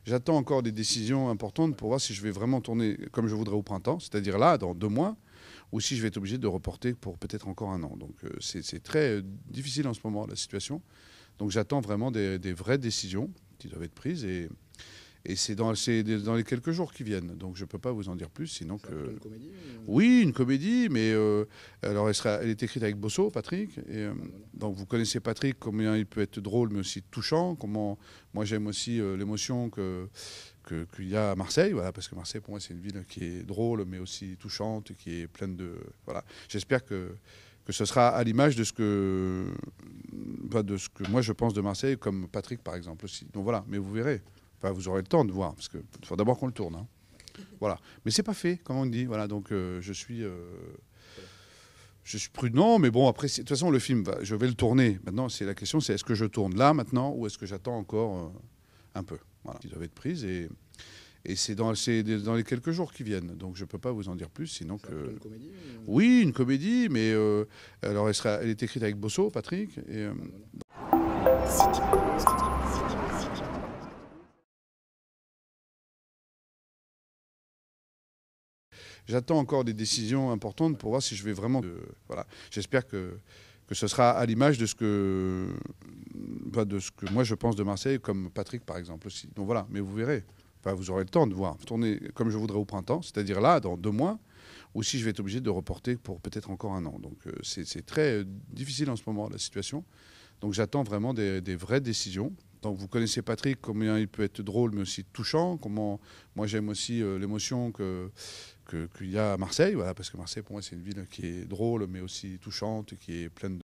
J'attends encore des décisions importantes pour voir si je vais vraiment tourner comme je voudrais au printemps, c'est-à-dire là, dans 2 mois, ou si je vais être obligé de reporter pour peut-être encore un an. Donc c'est très difficile en ce moment, la situation. Donc j'attends vraiment des vraies décisions qui doivent être prises et c'est dans les quelques jours qui viennent. Donc je ne peux pas vous en dire plus, sinon C'est que... plutôt une comédie Oui, une comédie, mais alors elle est écrite avec Bosso, Patrick. Donc vous connaissez Patrick, combien il peut être drôle, mais aussi touchant. Comment moi j'aime aussi l'émotion qu'il y a à Marseille, voilà, parce que Marseille pour moi c'est une ville qui est drôle, mais aussi touchante, qui est pleine de voilà. J'espère que ce sera à l'image de ce que moi je pense de Marseille, comme Patrick par exemple aussi. Donc voilà, mais vous verrez. Enfin, vous aurez le temps de voir, parce qu'il faut d'abord qu'on le tourne. Hein. Voilà. Mais c'est pas fait, comme on dit. Voilà, donc je suis prudent, mais bon, après, de toute façon, le film, je vais le tourner. Maintenant, c'est la question, c'est est-ce que je tourne là, maintenant, ou est-ce que j'attends encore un peu. Voilà, qui doivent être prises et c'est dans les quelques jours qui viennent. Donc je ne peux pas vous en dire plus, sinon C'est que... plutôt une comédie Oui, une comédie, mais alors elle est écrite avec Bosso, Patrick. J'attends encore des décisions importantes pour voir si je vais vraiment... voilà. J'espère que ce sera à l'image de ce que moi je pense de Marseille, comme Patrick par exemple aussi. Donc voilà, mais vous verrez. Enfin, vous aurez le temps de voir. Tourner comme je voudrais au printemps, c'est-à-dire là, dans 2 mois, ou si je vais être obligé de reporter pour peut-être encore un an. Donc c'est très difficile en ce moment, la situation. Donc j'attends vraiment des vraies décisions. Donc vous connaissez Patrick, combien il peut être drôle, mais aussi touchant. Comment moi j'aime aussi l'émotion qu'il y a à Marseille, voilà, parce que Marseille pour moi c'est une ville qui est drôle, mais aussi touchante, qui est pleine de